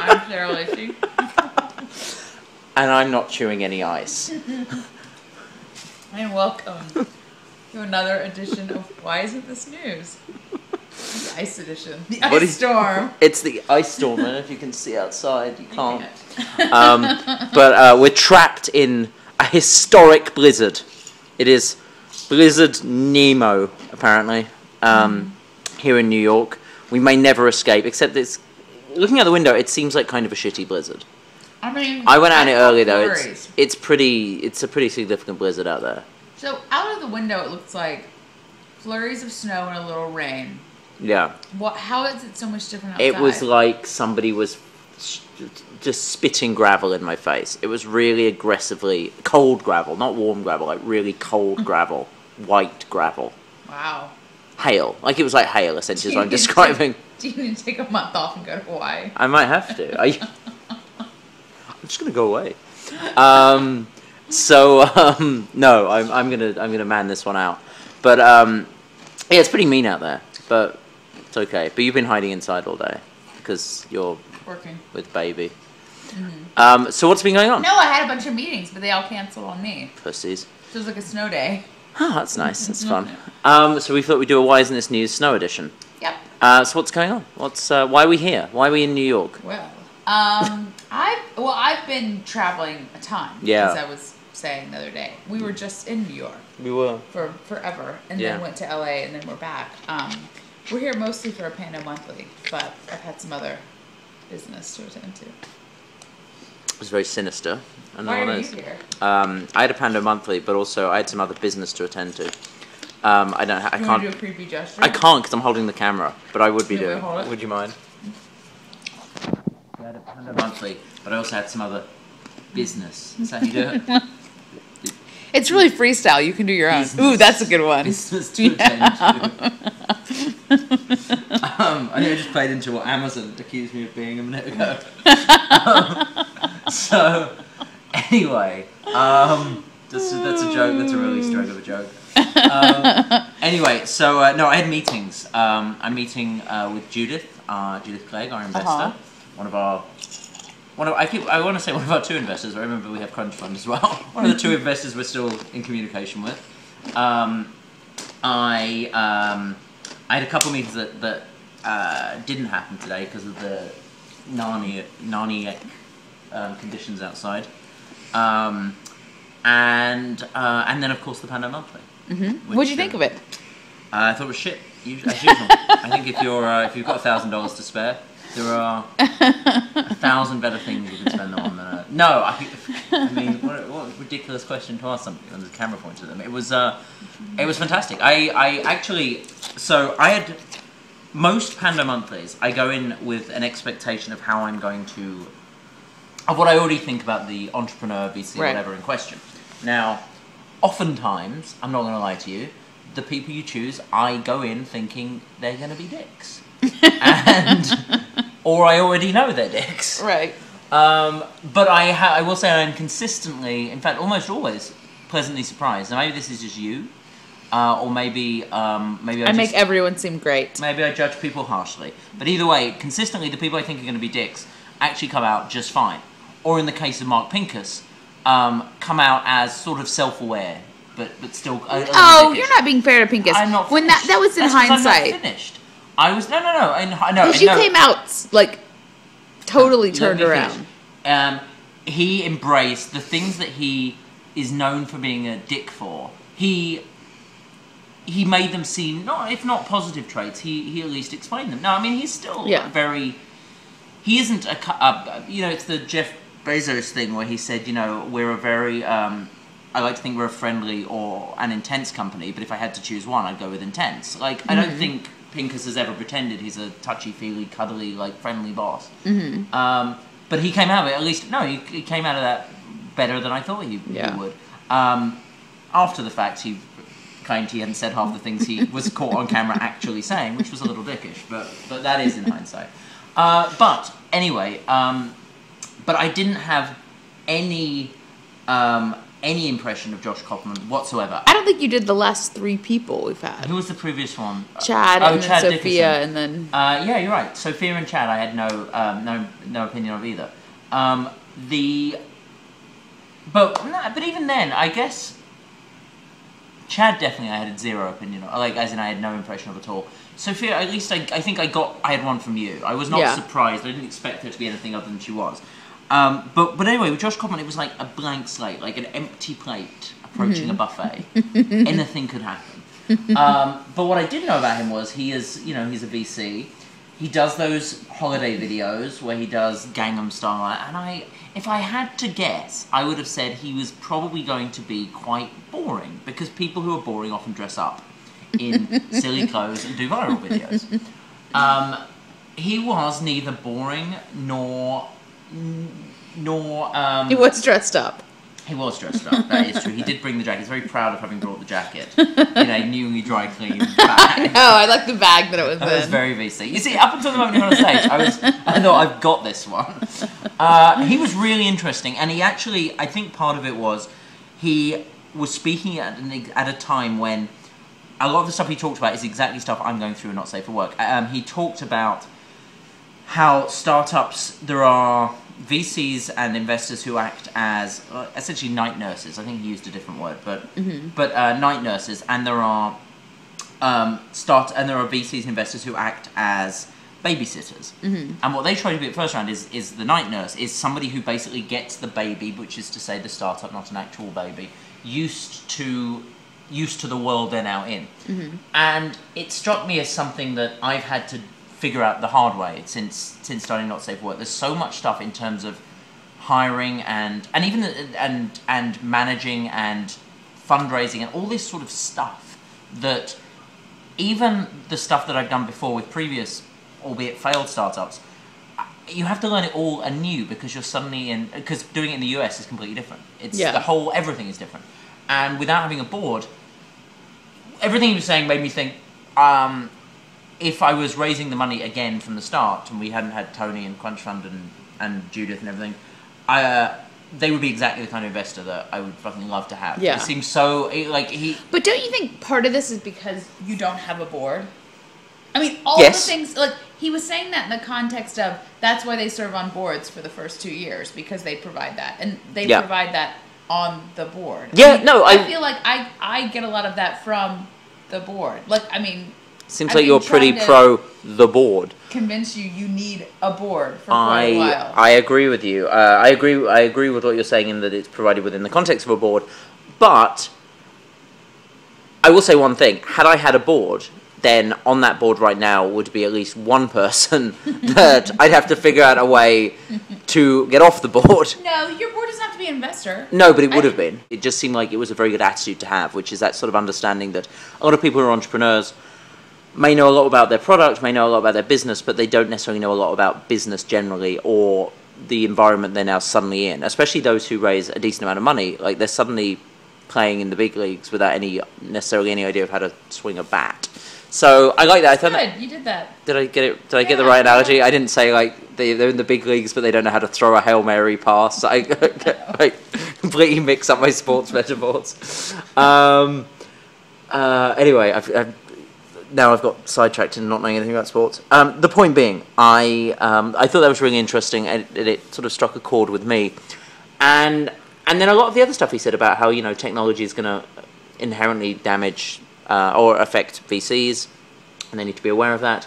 I'm Sarah Lacey. And I'm not chewing any ice. And welcome to another edition of Why Isn't This News? The ice edition. The ice storm. It's the ice storm, and if you can see outside, you can't. But we're trapped in a historic blizzard. It is Blizzard Nemo, apparently, here in New York. We may never escape, except it's... Looking out the window, it seems like kind of a shitty blizzard. I mean... I went out in it early, though. Flurries. It's a pretty significant blizzard out there. So, out of the window, it looks like flurries of snow and a little rain. Yeah. How is it so much different outside? It was like somebody was just spitting gravel in my face. It was really aggressively... Cold gravel, not warm gravel, like really cold gravel. White gravel. Wow. Hail. Like it was like hail, essentially, is what I'm describing. Do you need to take a month off and go to Hawaii? I might have to. I'm just gonna go away. No, I'm gonna man this one out. But yeah, it's pretty mean out there. But it's okay. But you've been hiding inside all day because you're working with baby. Mm-hmm. So what's been going on? No, I had a bunch of meetings, but they all canceled on me. Pussies. So it was like a snow day. Oh, that's nice. That's fun. So we thought we'd do a Why Isn't This News Snow edition. Yep. So what's going on? Why are we here? Why are we in New York? Well, I've been traveling a ton. Yeah. As I was saying the other day, we were just in New York. We were for forever, and then went to LA, and then we're back. We're here mostly for a Panda Monthly, but I've had some other business to attend to. It was very sinister. Why are you here? I had a Panda Monthly, but also I had some other business to attend to. I can't. Want to do a creepy gesture? I can't because I'm holding the camera, but I would be doing. Hold it? Would you mind? I had a Panda Monthly, but I also had some other business. Is that how you do it? It's really freestyle. You can do your own. Business. Ooh, that's a good one. Business to attend to. I think I just played into what Amazon accused me of being a minute ago. So, anyway, that's a joke. That's a really strong of a joke. Anyway, so no, I had meetings. I'm meeting with Judith Clegg, our investor, I want to say one of our two investors. I remember we have Crunch Fund as well. One of the two investors we're still in communication with. I had a couple of meetings that didn't happen today because of the Narniac conditions outside. And then of course the Panda Monthly. Mm-hmm. What'd you think of it? I thought it was shit, as usual. I think if you've got $1,000 to spare, there are 1,000 better things you can spend them on than no. I mean, what a ridiculous question to ask somebody when the camera pointed at them. It was fantastic. I had most Panda Monthlies. I go in with an expectation of how I'm going to, of what I already think about the entrepreneur, VC, whatever in question. Now, oftentimes, I'm not going to lie to you, the people you choose, I go in thinking they're going to be dicks. Or I already know they're dicks. Right. But I will say I'm consistently, in fact, almost always, pleasantly surprised. Now, maybe this is just you, or maybe I make everyone seem great. Maybe I judge people harshly. But either way, consistently, the people I think are going to be dicks actually come out just fine. Or in the case of Mark Pincus, come out as sort of self-aware, but still. Oh, you're not being fair to Pincus. I'm not. When that was in hindsight. I'm not finished. I was no. Because you came out like totally turned around. He embraced the things that he is known for being a dick for. He made them seem if not positive traits. He at least explained them. No, I mean he's still very. He isn't it's the Jeff Bezos thing where he said, we're a very. I like to think we're a friendly or an intense company, but if I had to choose one, I'd go with intense. Like I don't think Pincus has ever pretended he's a touchy-feely, cuddly, friendly boss. Mm-hmm. But he came out of it, at least, he came out of that better than I thought he would. After the fact, he claimed he hadn't said half the things he was caught on camera actually saying, which was a little dickish, but that is in hindsight. But anyway, but I didn't have any any impression of Josh Koppelman whatsoever. I don't think you did the last 3 people we've had. Who was the previous one? Chad, and Chad then Sophia, Dickerson. and then... yeah, you're right. Sophia and Chad, I had no opinion of either. But even then, I guess Chad definitely I had 0 opinion of, like, as in I had no impression of at all. Sophia, at least I think I had one from you. I was not surprised. I didn't expect her to be anything other than she was. But anyway, with Josh Koppelman, it was like a blank slate, like an empty plate approaching a buffet. Anything could happen. But what I did know about him was he's a VC. He does those holiday videos where he does Gangnam Style, and if I had to guess, I would have said he was probably going to be quite boring, because people who are boring often dress up in silly clothes and do viral videos. He was neither boring nor he was dressed up. He was dressed up, that is true. He did bring the jacket. He's very proud of having brought the jacket. Newly dry cleaned bag. I like the bag that it was in. It was very VC. You see, up until the moment he was on stage, I thought, I've got this one. He was really interesting, and he actually, I think part of it was, he was speaking at a time when a lot of the stuff he talked about is exactly stuff I'm going through and Not Safe for Work. He talked about how startups, there are VCs and investors who act as essentially night nurses. I think he used a different word, but night nurses, and there are VCs and investors who act as babysitters. And what they try to do at first round is the night nurse is somebody who basically gets the baby, which is to say the startup, not an actual baby, used to the world they're now in. And it struck me as something that I've had to figure out the hard way since starting Not Safe for Work. There's so much stuff in terms of hiring and even and managing and fundraising and all this sort of stuff, that even the stuff that I've done before with previous, albeit failed startups, you have to learn it all anew, because you're suddenly because doing it in the US is completely different. It's everything is different. And without having a board, everything he was saying made me think, if I was raising the money again from the start, and we hadn't had Tony and Crunch Fund and Judith and everything, they would be exactly the kind of investor that I would fucking love to have. Yeah. It seems so, But don't you think part of this is because you don't have a board? I mean, the things, like, he was saying that in the context of, that's why they serve on boards for the first 2 years, because they provide that. And they provide that on the board. Yeah, I feel like I get a lot of that from the board. Like, I mean... Seems like you're pretty pro the board. Convince you need a board for quite a while. I agree with you. I agree with what you're saying in that it's provided within the context of a board. But I will say one thing. Had I had a board, then on that board right now would be at least one person that I'd have to figure out a way to get off the board. No, your board doesn't have to be an investor. No, but it would have been. It just seemed like it was a very good attitude to have, which is that sort of understanding that a lot of people who are entrepreneurs may know a lot about their product, may know a lot about their business, but they don't necessarily know a lot about business generally or the environment they're now suddenly in. Especially those who raise a decent amount of money, like they're suddenly playing in the big leagues without necessarily any idea of how to swing a bat. So I like that. That's good. You did that. Did I get it? Did I get the right analogy? I didn't say like they're in the big leagues, but they don't know how to throw a Hail Mary pass. I completely mix up my sports metaphors. Anyway, now I've got sidetracked into not knowing anything about sports. The point being, I thought that was really interesting, and it sort of struck a chord with me. And then a lot of the other stuff he said about how, technology is going to inherently damage or affect VCs, and they need to be aware of that.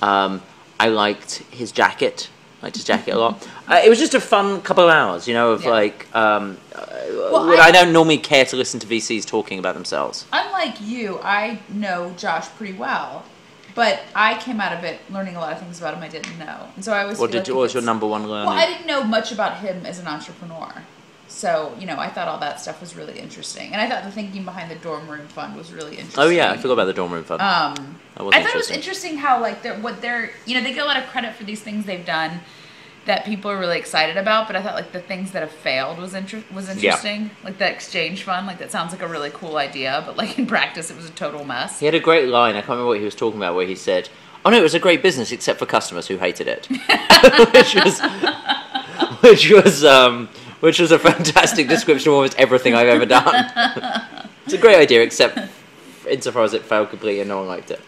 I liked his jacket. I liked his jacket a lot. It was just a fun couple of hours, I don't normally care to listen to VCs talking about themselves. Unlike you, I know Josh pretty well, but I came out of it learning a lot of things about him I didn't know. And so I always What was your number one learning? Well, I didn't know much about him as an entrepreneur. So, I thought all that stuff was really interesting. And I thought the thinking behind the dorm room fund was really interesting. Oh, yeah, I forgot about the dorm room fund. I thought it was interesting how, like, they get a lot of credit for these things they've done that people are really excited about, but I thought, like, the things that have failed was interesting. Yeah. Like, the exchange fund, like, that sounds like a really cool idea, but, like, in practice, it was a total mess. He had a great line, I can't remember what he was talking about, where he said, "Oh, no, it was a great business, except for customers who hated it." which was a fantastic description of almost everything I've ever done. It's a great idea, except insofar as it failed completely and no one liked it.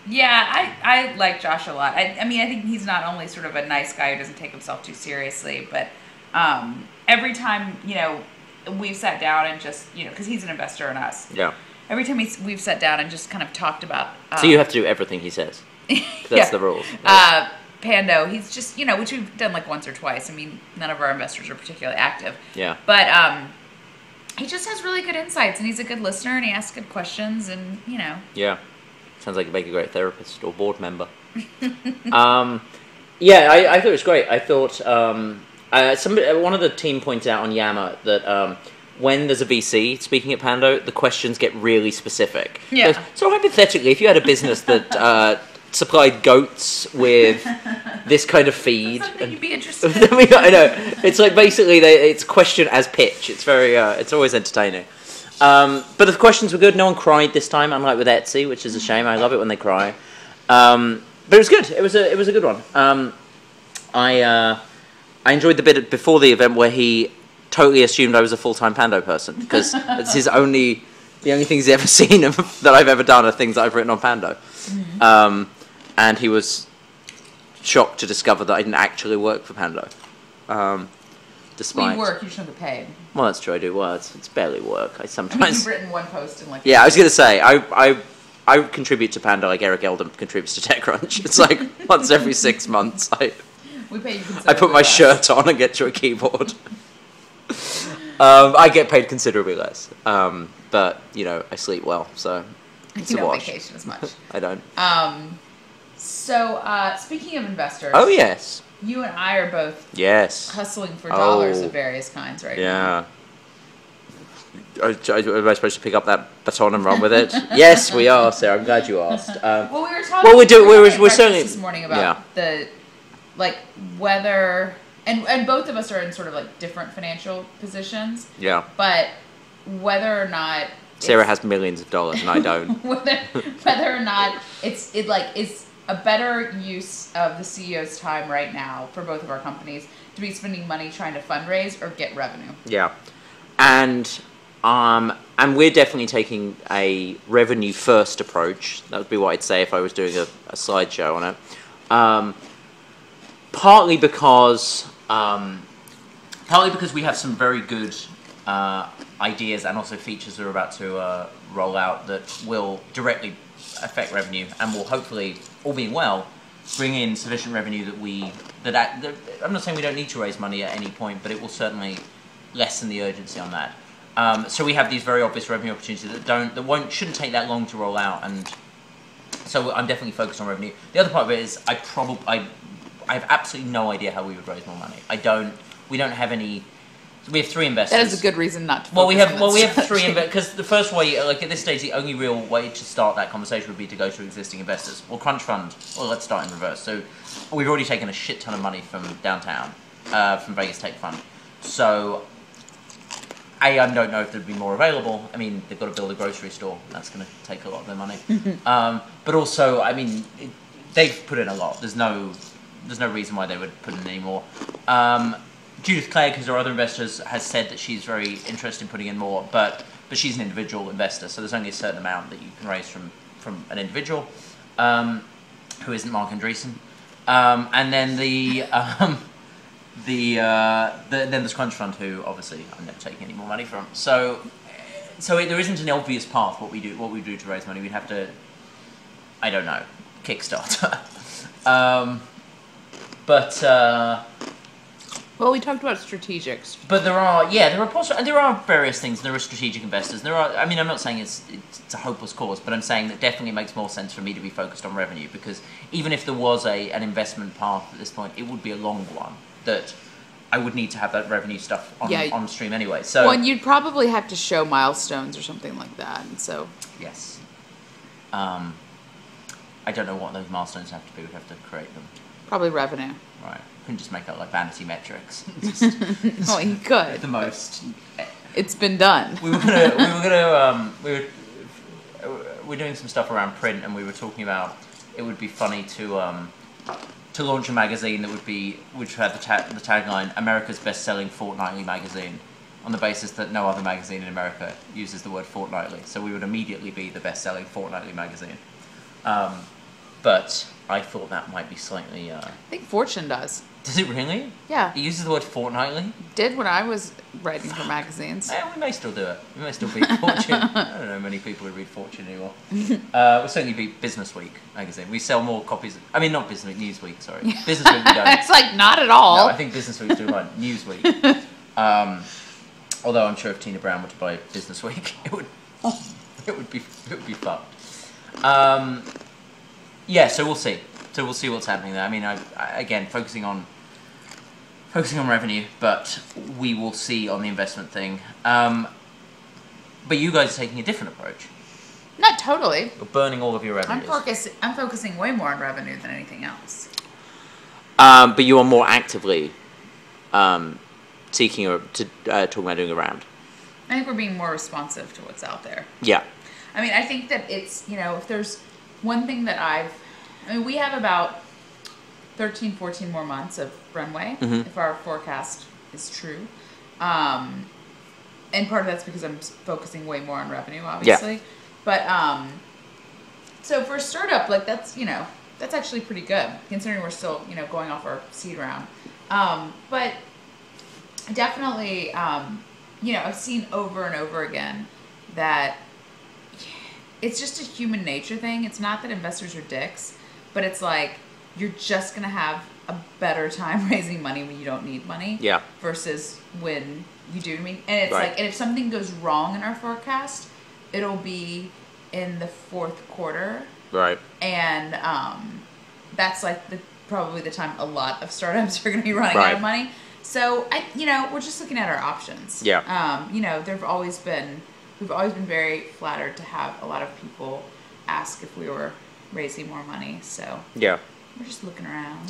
Yeah, I like Josh a lot. I mean, I think he's not only sort of a nice guy who doesn't take himself too seriously, but every time, we've sat down and just, because he's an investor in us. Yeah. Every time we've sat down and just kind of talked about... so you have to do everything he says. That's the rules. Pando, he's just, which we've done like once or twice. I mean, none of our investors are particularly active. Yeah. But he just has really good insights, and he's a good listener, and he asks good questions, and, Yeah. Sounds like he'd make a great therapist or board member. Yeah, I thought it was great. I thought... one of the team pointed out on Yammer that when there's a VC speaking at Pando, the questions get really specific. Yeah. So hypothetically, if you had a business that supplied goats with this kind of feed, something you'd be interested I mean, I know it's like basically it's question as pitch. It's very it's always entertaining. But the questions were good. No one cried this time, unlike with Etsy, which is a shame. I love it when they cry. But it was good. It was a good one. I enjoyed the bit before the event where he totally assumed I was a full-time Pando person, because it's the only things he's ever seen that I've ever done are things that I've written on Pando. Mm-hmm. And he was shocked to discover that I didn't actually work for Pando. Despite... you work, you just don't get paid. Well, that's true, I do work. It's barely work. I sometimes... I mean, you've written one post in like... Yeah, I was going to say, I contribute to Pando like Eric Eldon contributes to TechCrunch. It's like once every 6 months we pay you I put my shirt on and get to a keyboard. I get paid considerably less. But, I sleep well, so it's you a don't wash. vacation as much. I don't. So, speaking of investors... Oh, yes. You and I are both hustling for dollars of various kinds right now. Am I supposed to pick up that baton and run with it? Yes, we are, Sarah. I'm glad you asked. Well, we were talking we're certainly this morning about whether... And both of us are in sort of like different financial positions. Yeah. But whether or not... Sarah has millions of dollars and I don't. whether or not is a better use of the CEO's time right now for both of our companies to be spending money trying to fundraise or get revenue. Yeah. And we're definitely taking a revenue first approach. That would be what I'd say if I was doing a slideshow on it. Partly because we have some very good ideas and also features we're about to roll out that will directly affect revenue and will hopefully, all being well, bring in sufficient revenue that I'm not saying we don't need to raise money at any point, but it will certainly lessen the urgency on that. So we have these very obvious revenue opportunities that shouldn't take that long to roll out, and so I'm definitely focused on revenue. The other part of it is I have absolutely no idea how we would raise more money. We don't have any. We have 3 investors. That is a good reason not to. We have 3 investors because the first way, like at this stage, the only real way to start that conversation would be to go to existing investors. Well, Crunch Fund. Well, let's start in reverse. So we've already taken a shit ton of money from downtown, from Vegas Tech Fund. So I don't know if there'd be more available. I mean, they've got to build a grocery store. That's going to take a lot of their money. But also, I mean, they've put in a lot. There's no reason why they would put in any more. Judith Clegg, who's our other investors, has said that she's very interested in putting in more, but she's an individual investor, so there's only a certain amount that you can raise from an individual who isn't Mark Andreessen. And then then there's Crunch Fund, who obviously I'm never taking any more money from. So there isn't an obvious path what we do to raise money. We'd have to, I don't know, Kickstarter. Well, we talked about strategics. But there are various things. There are strategic investors. I'm not saying it's a hopeless cause, but I'm saying that definitely makes more sense for me to be focused on revenue, because even if there was an investment path at this point, it would be a long one that I would need to have that revenue stuff on stream anyway. So, and you'd probably have to show milestones or something like that, and so... Yes. I don't know what those milestones have to be. We'd have to create them. Probably revenue. Right. Couldn't just make up like vanity metrics. Oh, you could. The most. It's been done. We're doing some stuff around print, and we were talking about it would be funny to to launch a magazine that which had the tagline "America's best-selling fortnightly magazine," on the basis that no other magazine in America uses the word fortnightly. So we would immediately be the best-selling fortnightly magazine. But I thought that might be slightly... I think Fortune does. Does it really? Yeah. It uses the word fortnightly? Did when I was writing for magazines. Yeah, we may still do it. We may still beat Fortune. I don't know many people who read Fortune anymore. We'll certainly beat Business Week magazine. We sell more copies... I mean, not Business Week, Newsweek, sorry. Business Week we don't. It's like, not at all. No, I think Business Week's doing fine. Newsweek. Although I'm sure if Tina Brown were to buy Business Week, it would be fucked. Yeah, so we'll see. So we'll see what's happening there. I mean, I again focusing on revenue, but we will see on the investment thing. But you guys are taking a different approach. Not totally. You're burning all of your revenues. I'm focusing way more on revenue than anything else. But you are more actively seeking talking about doing a round. I think we're being more responsive to what's out there. Yeah. I mean, I think that it's, if there's one thing that we have about 13, 14 more months of runway, if our forecast is true. And part of that's because I'm focusing way more on revenue, obviously. Yeah. But, so for a startup, like, that's actually pretty good, considering we're still, going off our seed round. But definitely, I've seen over and over again that it's just a human nature thing. It's not that investors are dicks, but it's like you're just going to have a better time raising money when you don't need money versus when you do. And it's like, and if something goes wrong in our forecast, it'll be in the fourth quarter. Right. And that's like probably the time a lot of startups are going to be running out of money. So we're just looking at our options. Yeah. We've always been very flattered to have a lot of people ask if we were raising more money. So yeah, we're just looking around.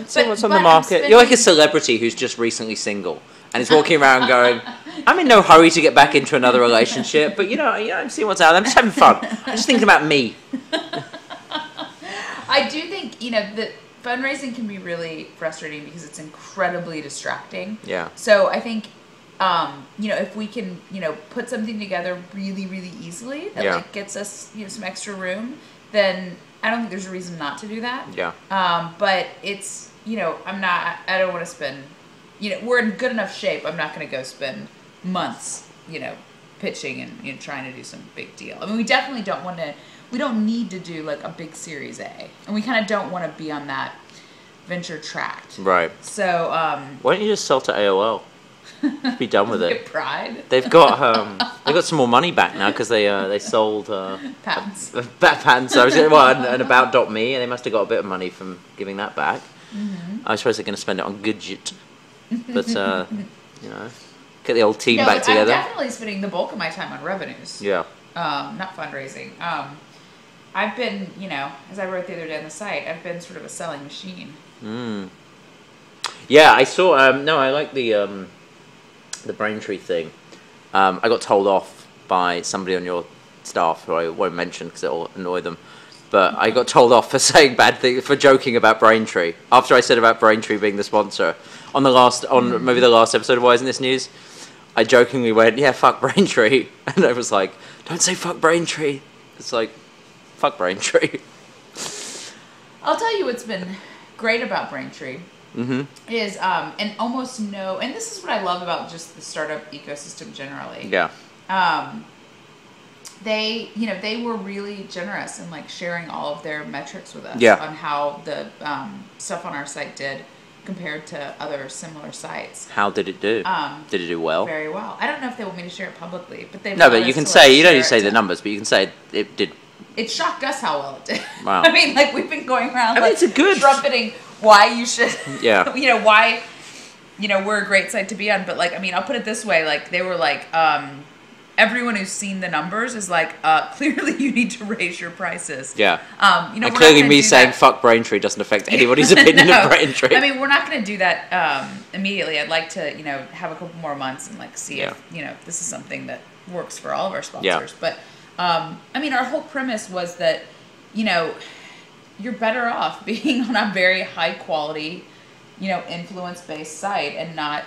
See what's on the market. You're like a celebrity who's just recently single and is walking around going, "I'm in no hurry to get back into another relationship, but I'm seeing what's out there. I'm just having fun. I'm just thinking about me." I do think that fundraising can be really frustrating because it's incredibly distracting. Yeah. So I think, if we can, put something together really, really easily that like gets us, some extra room, then I don't think there's a reason not to do that. Yeah. But it's, I don't want to spend, we're in good enough shape. I'm not going to go spend months, pitching and, trying to do some big deal. I mean, we definitely don't want to. We don't need to do like a big Series A, and we kind of don't want to be on that venture track. Right. So, why don't you just sell to AOL? Be done with it. Get Pride. They've got some more money back now because they sold patents. Patents. And About.me, and they must have got a bit of money from giving that back. Mm-hmm. I suppose they're going to spend it on Goodget, but get the old team back together. I'm definitely spending the bulk of my time on revenues. Yeah. Not fundraising. I've been, as I wrote the other day on the site, I've been sort of a selling machine. Yeah, I saw. I like the Braintree thing. I got told off by somebody on your staff who I won't mention because it'll annoy them. But I got told off for saying bad things, for joking about Braintree after I said about Braintree being the sponsor on maybe the last episode of Why Isn't This News. I jokingly went, "Yeah, fuck Braintree," and I was like, "Don't say fuck Braintree." It's like, fuck Braintree. I'll tell you what's been great about Braintree. Is and almost no, and this is what I love about just the startup ecosystem generally. Yeah. They were really generous in like sharing all of their metrics with us on how the stuff on our site did compared to other similar sites. How did it do? Did it do well? Very well. I don't know if they want me to share it publicly, but they. No, but you can say, you don't need to say the numbers, but you can say it did. It shocked us how well it did. Wow. I mean, like we've been going around it's a good trumpeting why you should. Yeah. Why, we're a great site to be on, but like, I mean, I'll put it this way, like they were like, everyone who's seen the numbers is like, clearly you need to raise your prices. Yeah. And clearly me saying fuck Braintree doesn't affect anybody's opinion of Braintree. I mean, we're not going to do that immediately. I'd like to, have a couple more months and like see if, this is something that works for all of our sponsors. Yeah. But, I mean, our whole premise was that, you're better off being on a very high quality, influence-based site and not,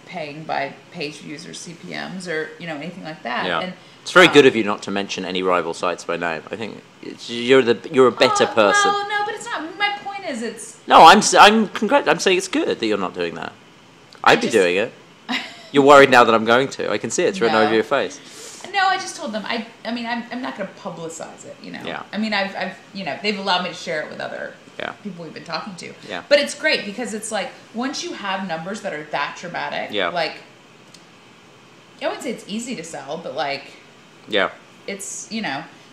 paying by page views or CPMs or, anything like that. Yeah. And, it's very good of you not to mention any rival sites by name. I think you're a better person. Well, no, but it's not. My point is, it's. No, I'm saying it's good that you're not doing that. I'd be doing it. You're worried now that I'm going to. I can see it. It's written over your face. No, I just told them. I'm not going to publicize it. Yeah. I mean, I've they've allowed me to share it with other people we've been talking to. Yeah. But it's great because it's like once you have numbers that are that dramatic. Yeah. Like, I wouldn't say it's easy to sell, but like. Yeah. It's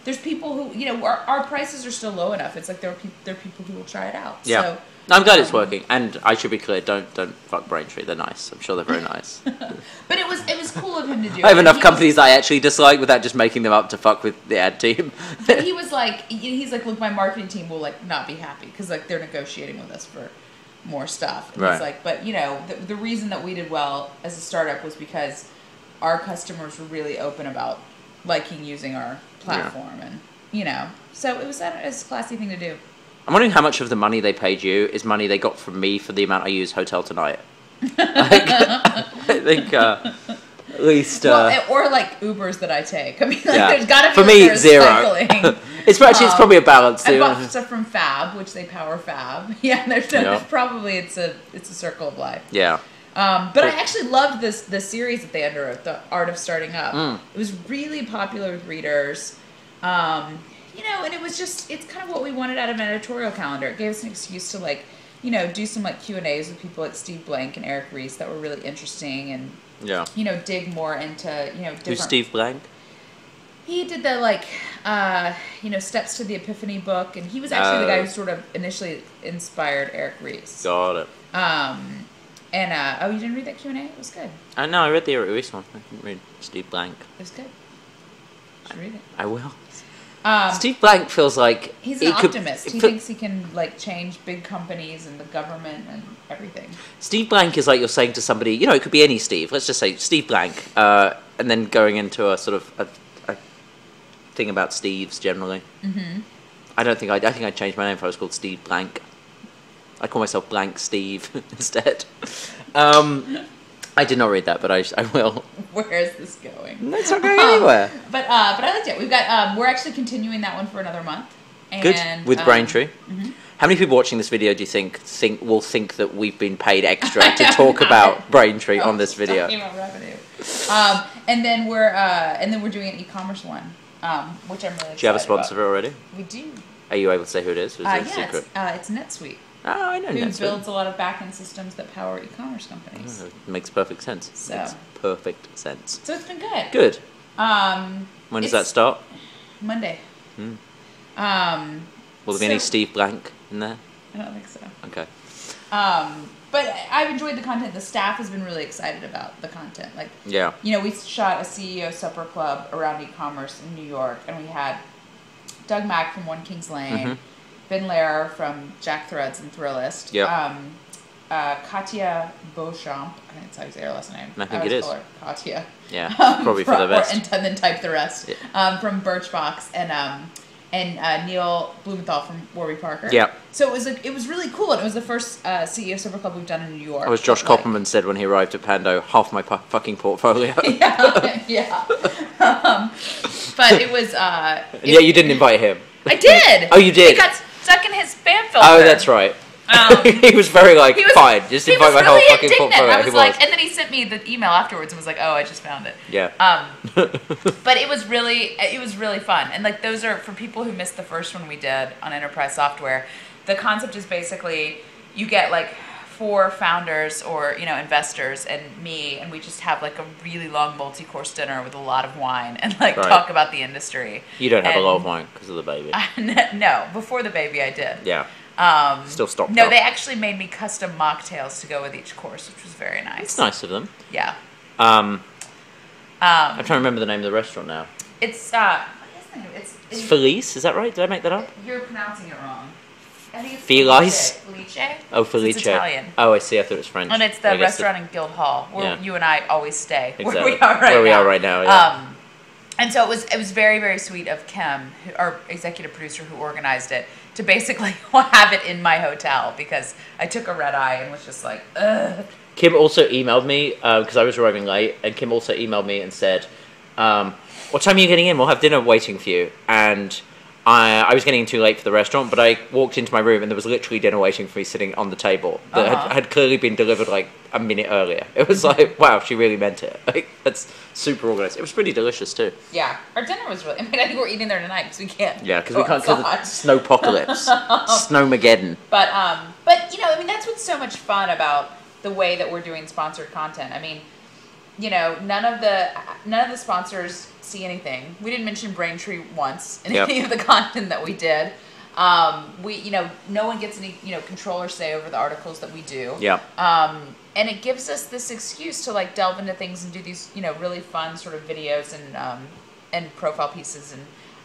there's people who our prices are still low enough. It's like there are people who will try it out. Yeah. So, I'm glad it's working, and I should be clear. Don't fuck Braintree. They're nice. I'm sure they're very nice. But it was cool of him to do. I have enough companies I actually dislike without just making them up to fuck with the ad team. But he was like, he's like, look, my marketing team will like not be happy because like they're negotiating with us for more stuff. And he's like, but the reason that we did well as a startup was because our customers were really open about liking using our platform, and so it was a classy thing to do. I'm wondering how much of the money they paid you is money they got from me for the amount I use Hotel Tonight. I think at least or like Ubers that I take. I mean, there's got to be for me zero. it's probably a balance. I bought stuff from Fab, which they power Fab. Yeah, there's probably it's a circle of life. Yeah. But I actually loved the series that they underwrote, The Art of Starting Up. It was really popular with readers. And it was it's kind of what we wanted out of an editorial calendar. It gave us an excuse to do some Q&As with people like Steve Blank and Eric Ries that were really interesting and, dig more into, different. Who's Steve Blank? He did the Steps to the Epiphany book, and he was actually the guy who sort of initially inspired Eric Ries. Got it. And you didn't read that Q&A? It was good. No, I read the Eric Ries one. I didn't read Steve Blank. It was good. You should read it. I will. Steve Blank feels like he's an optimist. He thinks he can change big companies and the government and everything. Steve Blank is like you're saying to somebody, it could be any Steve. Let's just say Steve Blank, and then going into a sort of a thing about Steves generally. Mm-hmm. I think I'd change my name if I was called Steve Blank. I call myself Blank Steve instead. I did not read that, but I will. Where is this going? It's not going anywhere. But I liked it. We've got we're actually continuing that one for another month. And, good with Braintree. Mm-hmm. How many people watching this video do you think will think that we've been paid extra to talk about Braintree on this video? Talking about revenue. And then we're doing an e-commerce one, which I'm really excited. Do you have a sponsor already? We do. Are you able to say who it is? Or is it a secret? It's NetSuite. Oh, I know NetSuite. Who builds a lot of back-end systems that power e-commerce companies. Oh, it makes perfect sense. So. Makes perfect sense. So it's been good. Good. When does that start? Monday. Will there be any Steve Blank in there? I don't think so. Okay. But I've enjoyed the content. The staff has been really excited about the content. We shot a CEO supper club around e-commerce in New York, and we had Doug Mack from One Kings Lane, Ben Lehrer from Jack Threads and Thrillist. Katya Beauchamp, I think that's how you say her last name. I think it is. Katya. Yeah, probably for the best. And then type the rest. Yeah. From Birchbox and Neil Blumenthal from Warby Parker. Yeah. So it was really cool, and it was the first CEO Supper Club we've done in New York. As Josh Copperman said when he arrived at Pando, half my fucking portfolio. Yeah. But it was. Yeah, you didn't invite him. I did. Oh, you did. He got stuck in his spam filter. Oh, that's right. He was very fine. Just invite my whole fucking portfolio. I was like, and then he sent me the email afterwards and was like, "Oh, I just found it." Yeah. But it was really fun, and those are for people who missed the first one we did on enterprise software. The concept is basically you get 4 founders or investors and me, and we just have a really long multi-course dinner with a lot of wine and talk about the industry. You don't have a lot of wine because of the baby. No, before the baby I did. Yeah. Still stocked No, up. they actually made me custom mocktails to go with each course, which was very nice. It's nice of them. Yeah. I'm trying to remember the name of the restaurant now. It's what is the name? It's Felice. Is that right? Did I make that up? You're pronouncing it wrong. I think it's Felice. Felice. Oh, Felice. It's Italian. Oh, I see. I thought it was French. And it's the restaurant in Guildhall where you and I always stay. Exactly. Where we are right now. Yeah. And so it was very, very sweet of Kim, our executive producer who organized it, to basically have it in my hotel because I took a red eye and was just like, ugh. Kim also emailed me because I was arriving late, and Kim also emailed me and said, "What time are you getting in? We'll have dinner waiting for you." And I was getting in too late for the restaurant, but I walked into my room and there was literally dinner waiting for me sitting on the table that had clearly been delivered like a minute earlier. It was like, wow, she really meant it. Like, that's super organized. It was pretty delicious too. Yeah, our dinner was really. I mean, I think we're eating there tonight because we can't. Yeah, because we can't because of the snowpocalypse, snowmageddon. But you know, I mean, that's what's so much fun about the way that we're doing sponsored content. I mean, you know, none of the sponsors see anything. We didn't mention Braintree once in any of the content that we did. You know, no one gets any, you know, control or say over the articles that we do. Yeah. And it gives us this excuse to like delve into things and do these, you know, really fun sort of videos and profile pieces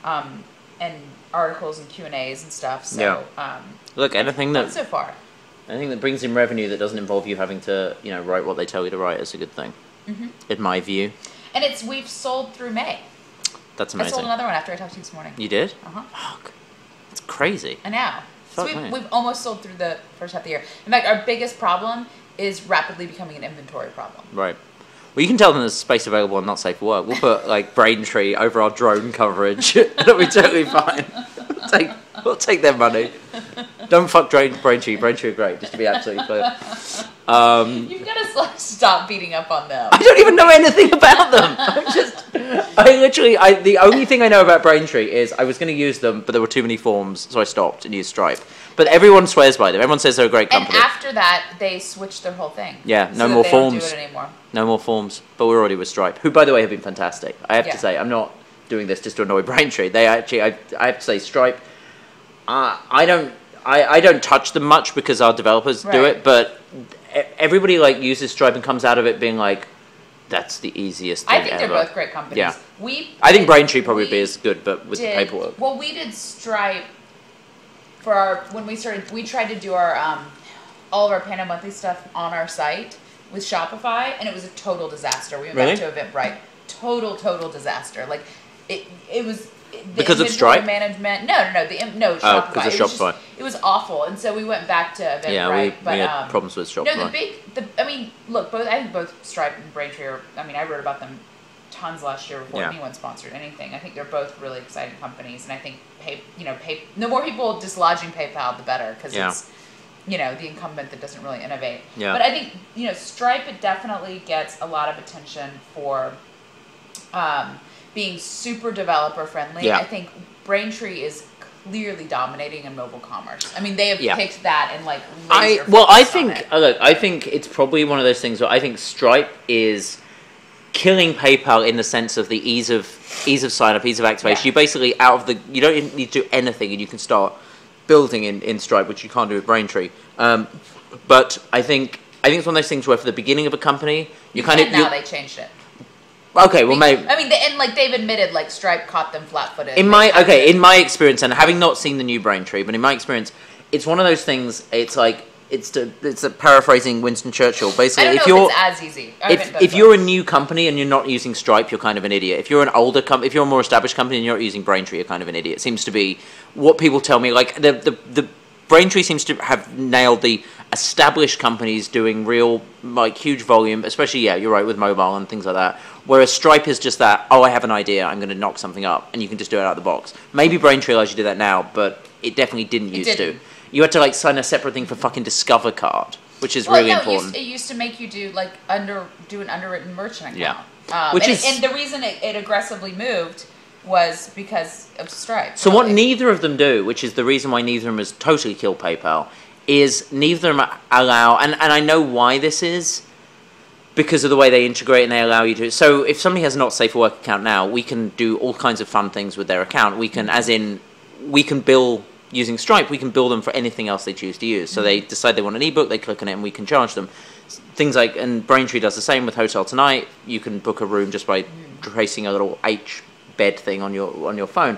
and articles and Q&As and stuff. So look, anything that so far. Anything that brings in revenue that doesn't involve you having to, you know, write what they tell you to write is a good thing. In my view. And we've sold through May. That's amazing. I sold another one after I talked to you this morning. You did? Uh-huh. Fuck. It's crazy. I know. So we've almost sold through the first half of the year. In fact, our biggest problem is rapidly becoming an inventory problem. Right. Well, you can tell them there's space available and not safe for work. We'll put, like, Braintree over our drone coverage. It'll be totally fine. We'll take their money. Don't fuck Braintree. Braintree are great, just to be absolutely clear. You've got to stop beating up on them. I don't even know anything about them. The only thing I know about Braintree is I was going to use them, but there were too many forms, so I stopped and used Stripe. But everyone swears by them. Everyone says they're a great company. And after that, they switched their whole thing. Yeah, no more forms. Don't do it anymore. No more forms. But we're already with Stripe, who, by the way, have been fantastic. I have to say, I'm not doing this just to annoy Braintree. They actually, I have to say, Stripe. I don't touch them much because our developers do it, but everybody like uses Stripe and comes out of it being like, that's the easiest thing ever. I think they're both great companies. Yeah. I think Braintree probably be as good, but with the paperwork. Well, we did Stripe for when we started. We tried to do our all of our Panda Monthly stuff on our site with Shopify, and it was a total disaster. We went back to Eventbrite. Total disaster. Like it was. Because of Stripe? Management. No, Shopify. Oh, because of Shopify. It was awful, and so we went back to Eventbrite. Yeah, we had problems with Shopify. No, I mean, look, I think both Stripe and Braintree are. I mean, I wrote about them tons last year before anyone sponsored anything. I think they're both really exciting companies, and I think the more people dislodging PayPal, the better, because it's the incumbent that doesn't really innovate. Yeah. But I think Stripe, it definitely gets a lot of attention for. Being super developer friendly. Yeah. I think Braintree is clearly dominating in mobile commerce. I mean, they have picked that and like laser I think it's probably one of those things where I think Stripe is killing PayPal in the sense of the ease of sign up, ease of activation. You basically you don't need to do anything and you can start building in Stripe, which you can't do with Braintree. But I think it's one of those things where for the beginning of a company, now they changed it. Okay, well, maybe. I mean, and like they've admitted, like Stripe caught them flat-footed. In my experience, and having not seen the new Braintree, but in my experience, it's one of those things. It's like it's a paraphrasing Winston Churchill. Basically, I don't know if it's as easy. If you're a new company and you're not using Stripe, you're kind of an idiot. If you're an older if you're a more established company and you're not using Braintree, you're kind of an idiot. It seems to be what people tell me. Like the Braintree seems to have nailed the established companies doing real, like, huge volume, especially, you're right, with mobile and things like that. Whereas Stripe is just that, I have an idea, I'm going to knock something up, and you can just do it out of the box. Maybe Braintree allows you to do that now, but it definitely didn't used to. You had to, like, sign a separate thing for fucking Discover Card, which is really important. It used to make you do, like, do an underwritten merchant account. Yeah. And the reason it aggressively moved was because of Stripe. So what neither of them do, which is the reason why neither of them has totally killed PayPal, is neither of them allow, and I know why this is, because of the way they integrate and they allow you to. So if somebody has a not safe for work account now, we can do all kinds of fun things with their account. We can, we can bill, using Stripe, we can bill them for anything else they choose to use. So they decide they want an ebook, they click on it, and we can charge them. Things like, and Braintree does the same with Hotel Tonight. You can book a room just by tracing a little H bed thing on your phone.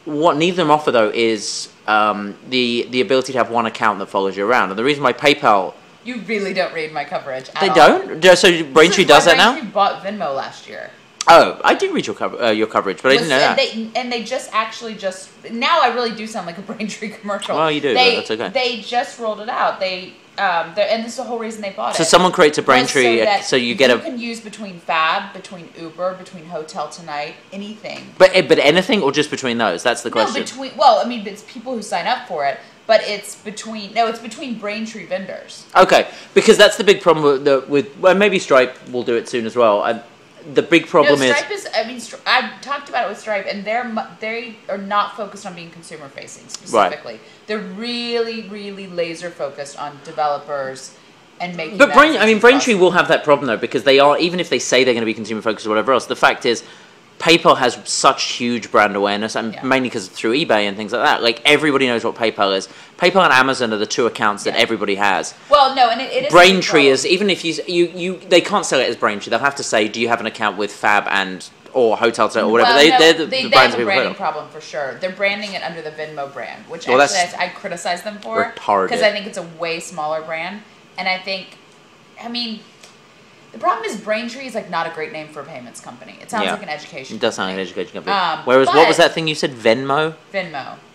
What neither of them offer, though, is the ability to have one account that follows you around. And the reason why PayPal... You really don't read my coverage at all. They don't? So Braintree does that now? Braintree bought Venmo last year. Oh, I do read your coverage, but I didn't know that. They just now I really do sound like a Braintree commercial. Well, you do. That's okay. They just rolled it out. And this is the whole reason they bought it. So someone creates a Braintree, so you get you can use between Fab, between Uber, between Hotel Tonight, anything. But anything, or just between those? That's the question. It's people who sign up for it. But it's between Braintree vendors. Okay, because that's the big problem with maybe Stripe will do it soon as well. The big problem Stripe is. I've talked about it with Stripe, and they are not focused on being consumer facing specifically. Right. They're really, really laser focused on developers and making. But Braintree will have that problem though, because they are, even if they say they're going to be consumer focused or whatever else. The fact is, PayPal has such huge brand awareness, and mainly because through eBay and things like that. Like, everybody knows what PayPal is. PayPal and Amazon are the two accounts that everybody has. Well, no, and it is. Braintree is, even if they can't sell it as Braintree. They'll have to say, do you have an account with Fab or Hotel or whatever. Well, they're the they brands have a branding problem for sure. They're branding it under the Venmo brand, which I criticize them for because I think it's a way smaller brand, and I think, the problem is Braintree is not a great name for a payments company. It sounds like an education. It does sound like an education company. Whereas, what was that thing you said? Venmo.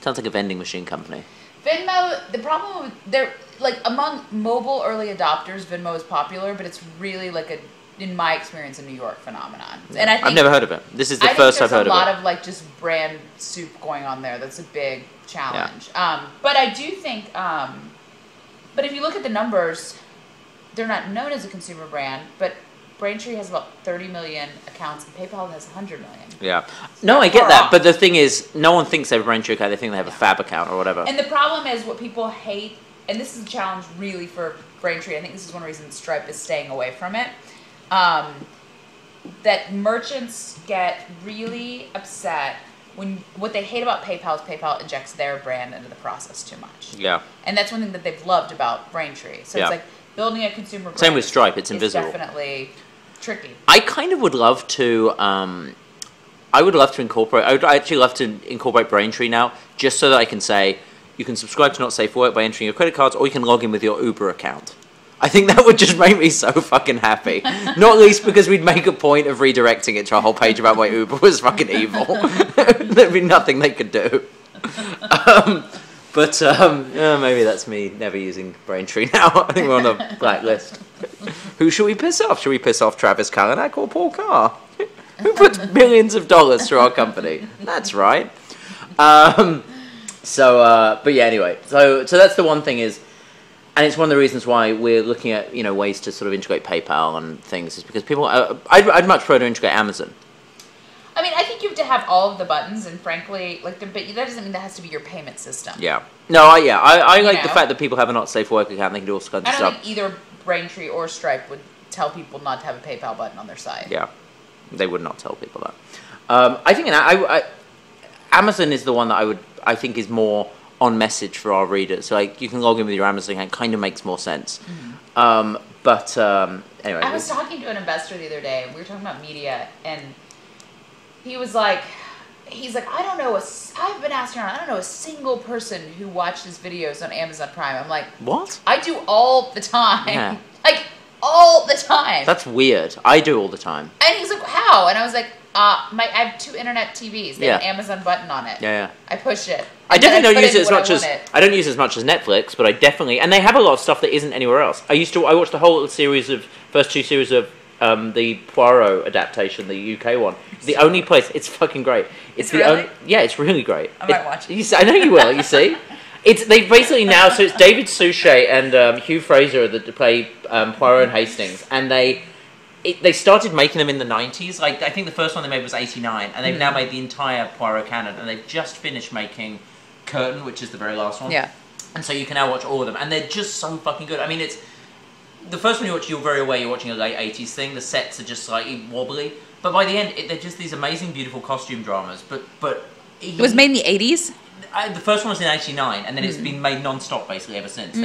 Sounds like a vending machine company. Venmo. The problem with they're among mobile early adopters, Venmo is popular, but it's really in my experience, a New York phenomenon. Yeah. And I think I've never heard of it. This is the first I've heard of it. There's a lot of just brand soup going on there. That's a big challenge. Yeah. But I do think. But if you look at the numbers, they're not known as a consumer brand, but Braintree has about 30 million accounts, and PayPal has 100 million. Yeah. No, I get that, but the thing is, no one thinks they have a Braintree account. They think they have a Fab account or whatever. And the problem is, what people hate, and this is a challenge really for Braintree, I think this is one reason Stripe is staying away from it, that merchants get really upset when what they hate about PayPal is PayPal injects their brand into the process too much. Yeah. And that's one thing that they've loved about Braintree. So it's building a consumer brand. Same with Stripe, it's invisible. It's definitely tricky. I kind of would love to incorporate, I would actually love to incorporate Braintree now, just so that I can say, you can subscribe to Not Safe for Work by entering your credit cards, or you can log in with your Uber account. I think that would just make me so fucking happy. Not least because we'd make a point of redirecting it to a whole page about why Uber was fucking evil. There'd be nothing they could do. But maybe that's me never using Braintree now. I think we're on the blacklist. Who should we piss off? Should we piss off Travis Kalanick or Paul Carr? Who puts millions of dollars through our company? That's right. But yeah, anyway. So that's the one thing is, and it's one of the reasons why we're looking at ways to sort of integrate PayPal and things, is because people. I'd much prefer to integrate Amazon. I think you have to have all of the buttons, and frankly, but that doesn't mean that has to be your payment system. Yeah. No, I like the fact that people have a Not Safe for Work account. They can do all kinds of stuff. I don't think either Braintree or Stripe would tell people not to have a PayPal button on their site. Yeah, they would not tell people that. I think Amazon is the one that I think is more on message for our readers. So you can log in with your Amazon account, kind of makes more sense. Mm-hmm. Anyway, I was talking to an investor the other day, and we were talking about media, and he was like, I don't know, I've been asking around, I don't know a single person who watches videos on Amazon Prime. I'm like, what? I do all the time. Yeah. All the time. That's weird. I do all the time. And he's like, how? And I was like, I have 2 internet TVs. They have an Amazon button on it. Yeah. I push it. I definitely don't use it as much as I don't use it as much as Netflix, but I definitely, and they have a lot of stuff that isn't anywhere else. I watched the whole first 2 series of the Poirot adaptation, the UK one. The only place, it's fucking great. It's really? Yeah, it's really great. I might watch it. I know you will. You see, they basically now. So it's David Suchet and Hugh Fraser that play Poirot and Hastings, and they started making them in the 90s. I think the first one they made was 89, and they've now made the entire Poirot canon, and they've just finished making Curtain, which is the very last one. Yeah. And so you can now watch all of them, and they're just so fucking good. It's the first one you watch, you're very aware you're watching a late 80s thing. The sets are just slightly wobbly, but by the end, they're just these amazing, beautiful costume dramas. But it was made in the 80s. The first one was in 89, and then it's been made non-stop basically ever since.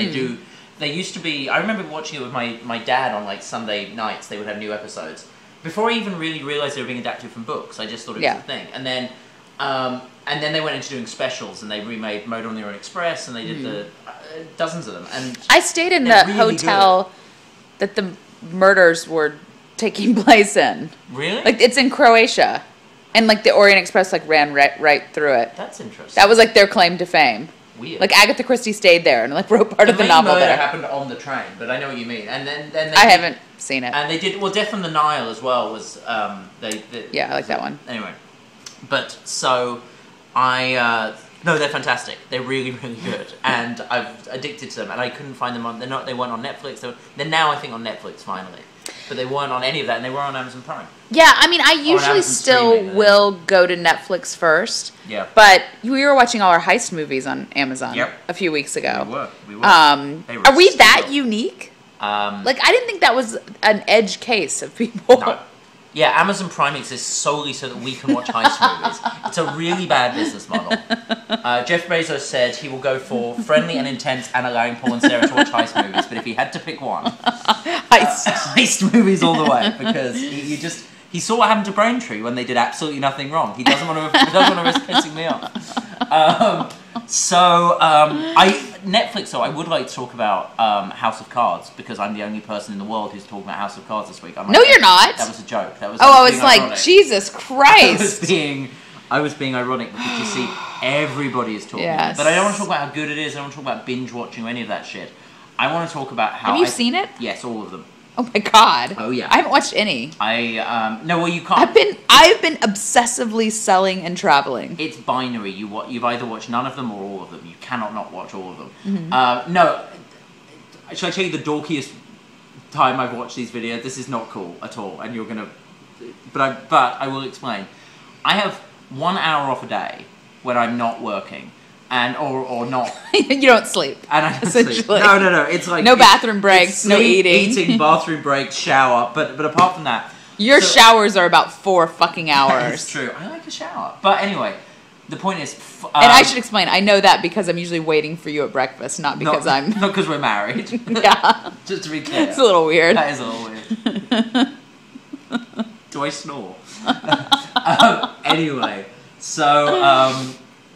They used to be. I remember watching it with my dad on Sunday nights. They would have new episodes. Before I even really realized they were being adapted from books, I just thought it was a thing. And then they went into doing specials, and they remade Murder on the Orient Express, and they did the dozens of them. And I stayed in the hotel that the murders were taking place in. Really? Like, it's in Croatia. And, like, the Orient Express, like, ran right through it. That's interesting. That was, like, their claim to fame. Weird. Like, Agatha Christie stayed there and, like, wrote part of the novel there. happened on the train, but I know what you mean. And then they I haven't seen it. And they did, well, Death on the Nile as well was, Yeah, I like that one. Anyway. But, so, no, they're fantastic. They're really, really good. And I've addicted to them, and I couldn't find them on, they weren't on Netflix. They're now, I think, on Netflix, finally. But they weren't on any of that, and they were on Amazon Prime. Yeah, I mean, I usually still will go to Netflix first. Yeah. But we were watching all our heist movies on Amazon a few weeks ago. We were. Are we that unique? Like, I didn't think that was an edge case of people. No. Yeah, Amazon Prime exists solely so that we can watch heist movies. It's a really bad business model. Jeff Bezos said he will go for friendly and intense and allowing Paul and Sarah to watch heist movies, but if he had to pick one, heist movies all the way, because he saw what happened to Braintree when they did absolutely nothing wrong. He doesn't want to risk pissing me off. Netflix, though, I would like to talk about House of Cards, because I'm the only person in the world who's talking about House of Cards this week. No, you're not. That was a joke. I was like, ironic. Jesus Christ. I was being ironic because you see, everybody is talking about it. But I don't want to talk about how good it is. I don't want to talk about binge watching or any of that shit. I want to talk about how... Have you seen it? Yes, all of them. Oh my God. Oh yeah. I haven't watched any. No, well, you can't. I've been obsessively selling and traveling. It's binary. You've either watched none of them or all of them. You cannot not watch all of them. Mm-hmm. No. Shall I tell you the dorkiest time I've watched these videos? This is not cool at all, and you're gonna. But I will explain. I have 1 hour off a day when I'm not working. Or not. You don't sleep. And I don't sleep. No. It's like no bathroom breaks, sleep, no eating. Eating, bathroom breaks, shower. But apart from that, your showers are about 4 fucking hours. That's true. I like a shower. But anyway, the point is. And I should explain. I know that because I'm usually waiting for you at breakfast, not because I'm. Not because we're married. Yeah. Just to be clear. It's a little weird. That is a little weird. Do I snore? Anyway, so.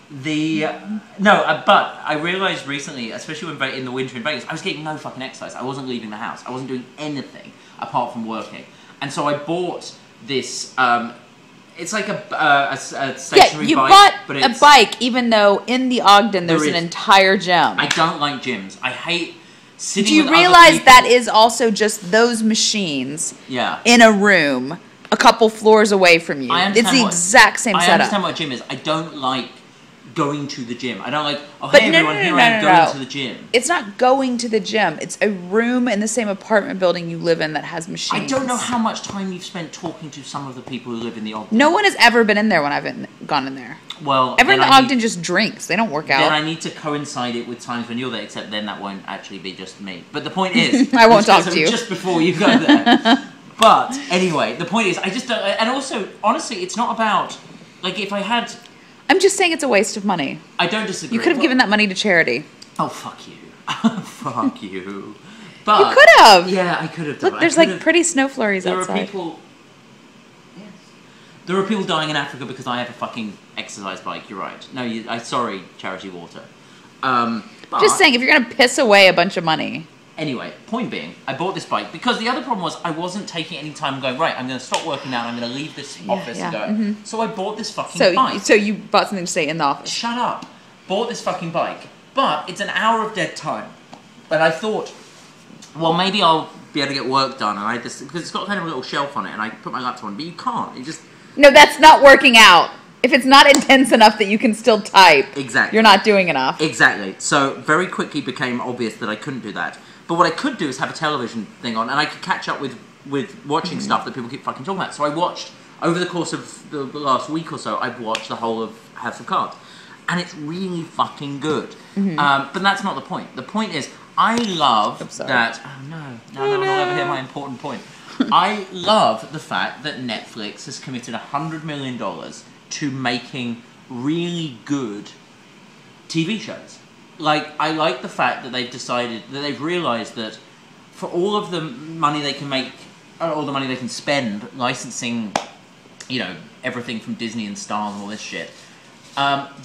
But I realised recently, especially when in the winter in Vegas, I was getting no fucking exercise. I wasn't leaving the house. I wasn't doing anything apart from working. And so I bought this. It's like a stationary bike. But it's a bike, even though in the Ogden there's an entire gym. I don't like gyms. I hate sitting. Do you with realize other people. that is also just those machines? Yeah. In a room, a couple floors away from you. It's the exact same setup. I understand what a gym is. I don't like going to the gym. I don't like, hey everyone, here I am going to the gym. It's not going to the gym. It's a room in the same apartment building you live in that has machines. I don't know how much time you've spent talking to some of the people who live in the Ogden. No one has ever been in there when I've gone in there. Well, everyone in the Ogden just drinks. They don't work out. Then I need to coincide it with times when you're there, except then that won't actually be just me. But the point is... I won't talk to you. Just before you go there. But, anyway, the point is, I just don't... And also, honestly, it's not about... Like, if I had... I'm just saying it's a waste of money. I don't disagree. You could have given that money to charity. Oh, fuck you. Fuck you. But you could have. Yeah, I could have done. Look, there's like pretty snow flurries outside. There are people... Yes. There are people dying in Africa because I have a fucking exercise bike. You're right. No, sorry, Charity Water. Just saying, if you're going to piss away a bunch of money... Anyway, point being, I bought this bike because the other problem was I wasn't taking any time going, right, I'm going to stop working now and I'm going to leave this office and go. Mm-hmm. So I bought this fucking bike. So you bought something to stay in the office? Shut up. Bought this fucking bike. But it's an hour of dead time. And I thought, well, maybe I'll be able to get work done. And because it's got kind of a little shelf on it and I put my laptop on, but you can't. You just... No, that's not working out. If it's not intense enough that you can still type, exactly, you're not doing enough. Exactly. So very quickly became obvious that I couldn't do that. But what I could do is have a television thing on, and I could catch up with watching stuff that people keep fucking talking about. So I watched, over the course of the last week or so, I've watched the whole of House of Cards. And it's really fucking good. Mm-hmm. But that's not the point. The point is, I love that... Oh, no, I'll never hear my important point. I love the fact that Netflix has committed $100 million to making really good TV shows. Like, I like the fact that they've decided, that they've realised that for all of the money they can make, or all the money they can spend licensing, you know, everything from Disney and Star and all this shit,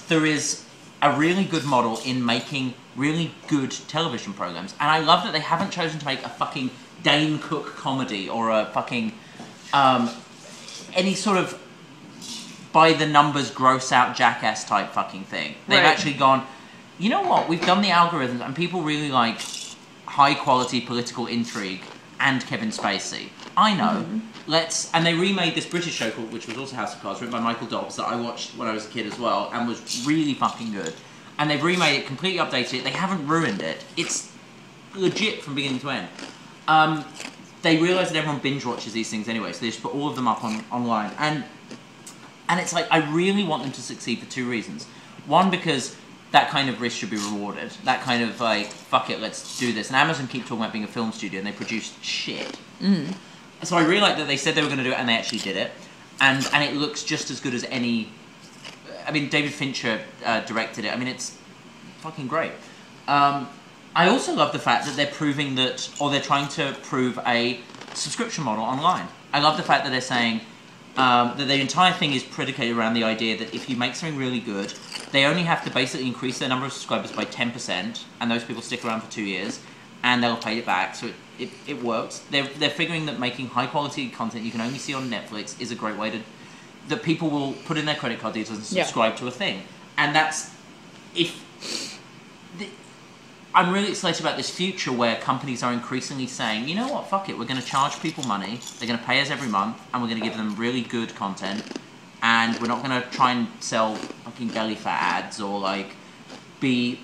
there is a really good model in making really good television programs. And I love that they haven't chosen to make a fucking Dane Cook comedy or a fucking any sort of by the numbers gross out Jackass type fucking thing. They've actually gone, you know what, we've done the algorithms and people really like high quality political intrigue and Kevin Spacey. I know. And they remade this British show called, which was also House of Cards, written by Michael Dobbs, that I watched when I was a kid as well, and was really fucking good. And they've remade it, completely updated it. They haven't ruined it. It's legit from beginning to end. They realise that everyone binge watches these things anyway, so they just put all of them up online. And it's like, I really want them to succeed for two reasons. One, because that kind of risk should be rewarded. That kind of like, fuck it, let's do this. And Amazon keep talking about being a film studio, and they produced shit. So I really like that they said they were going to do it, and they actually did it. And it looks just as good as any... I mean, David Fincher directed it. I mean, it's fucking great. I also love the fact that they're proving that, or they're trying to prove a subscription model online. I love the fact that they're saying that the entire thing is predicated around the idea that if you make something really good, they only have to basically increase their number of subscribers by 10%, and those people stick around for 2 years, and they'll pay it back, so it works. They're figuring that making high-quality content you can only see on Netflix is a great way to... that people will put in their credit card details and subscribe to a thing. And that's... I'm really excited about this future where companies are increasingly saying, you know what, fuck it, we're going to charge people money, they're going to pay us every month, and we're going to give them really good content, and we're not going to try and sell fucking belly fat ads or like be...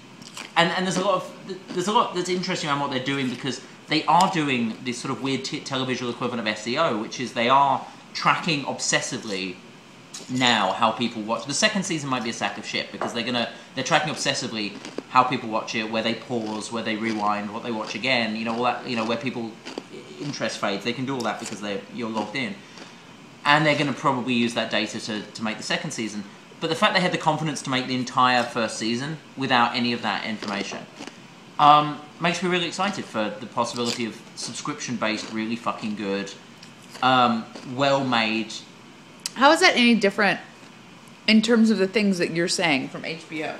And there's a lot that's interesting around what they're doing, because they are doing this sort of weird televisual equivalent of SEO, which is they are tracking obsessively now how people watch. The second season might be a sack of shit, because they're tracking obsessively how people watch it, where they pause, where they rewind, what they watch again, you know, all that, you know, where people interest fades. They can do all that because you're logged in, and they're going to probably use that data to make the second season. But the fact they had the confidence to make the entire first season without any of that information makes me really excited for the possibility of subscription-based, really fucking good, well-made. How is that any different in terms of the things that you're saying from HBO?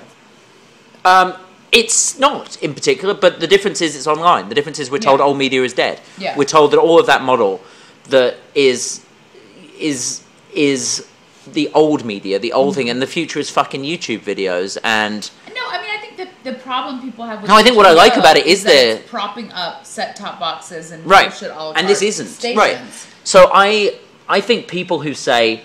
It's not in particular, but the difference is it's online. The difference is we're told old media is dead. Yeah. We're told that all of that model that is the old media, the old thing, and the future is fucking YouTube videos and... No, I mean, I think that the problem people have with... No, I think what I like about it is that it's propping up set-top boxes and bullshit all and this isn't. Stations. Right. So I think people who say,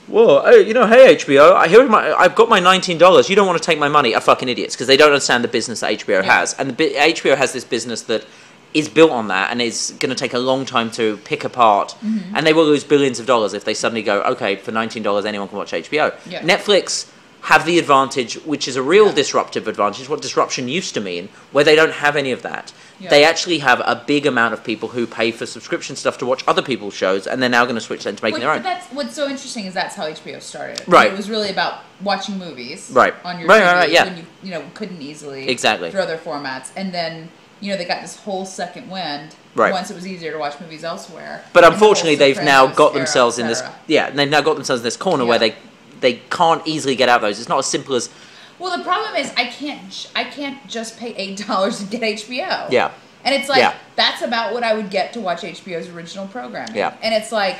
whoa, hey, you know, hey HBO, I've got my $19, you don't want to take my money, are fucking idiots, because they don't understand the business that HBO has. And HBO has this business that is built on that and is going to take a long time to pick apart, and they will lose billions of dollars if they suddenly go, okay, for $19 anyone can watch HBO. Yeah. Netflix have the advantage, which is a real disruptive advantage, what disruption used to mean, where they don't have any of that. Yeah. They actually have a big amount of people who pay for subscription stuff to watch other people's shows, and they're now going to switch then to making their own. But that's what's so interesting is that's how HBO started. Right. It was really about watching movies on your TV when you couldn't easily through other formats, and then they got this whole second wind once it was easier to watch movies elsewhere. But unfortunately, they've now got themselves in this they've now got themselves in this corner where they can't easily get out of those. It's not as simple as... Well, the problem is I can't just pay $8 to get HBO. Yeah. And it's like, that's about what I would get to watch HBO's original programming. Yeah. And it's like,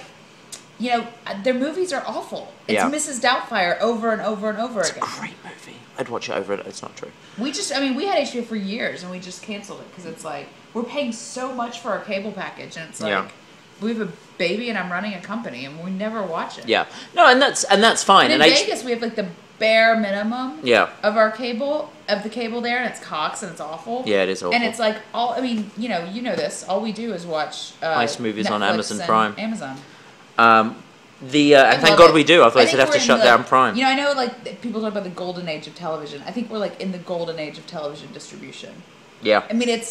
their movies are awful. It's Mrs. Doubtfire over and over and over again. It's a great movie. I'd watch it over it. It's not true. We had HBO for years, and we just canceled it because it's like, we're paying so much for our cable package, and it's like, we have a baby and I'm running a company, and we never watch it. Yeah. No, and that's fine. And in Vegas, we have like the bare minimum of our cable, of the cable there, and it's Cox, and it's awful. Yeah, it is awful. And it's like, you know this, all we do is watch nice movies Netflix on Amazon Prime. Amazon. And thank God we do, otherwise they'd have to shut down Prime. I know like people talk about the golden age of television. I think we're like in the golden age of television distribution. Yeah. I mean,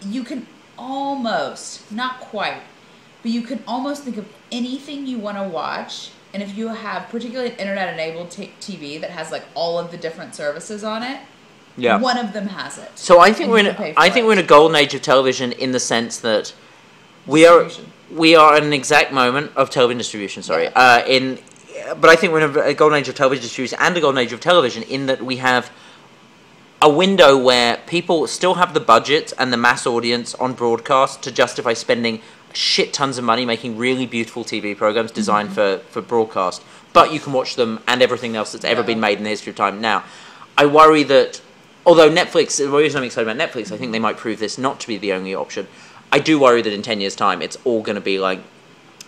you can almost, not quite, but you can almost think of anything you want to watch, and if you have particularly an internet-enabled TV that has like all of the different services on it, one of them has it. So I think we're in a golden age of television in the sense that we are in an exact moment of television distribution. But I think we're in a golden age of television distribution and a golden age of television in that we have a window where people still have the budget and the mass audience on broadcast to justify spending shit tons of money making really beautiful TV programs designed for broadcast, but you can watch them and everything else that's ever been made in the history of time now. I worry that, although Netflix, the reason I'm excited about Netflix, I think they might prove this not to be the only option. I do worry that in 10 years' time, it's all going to be like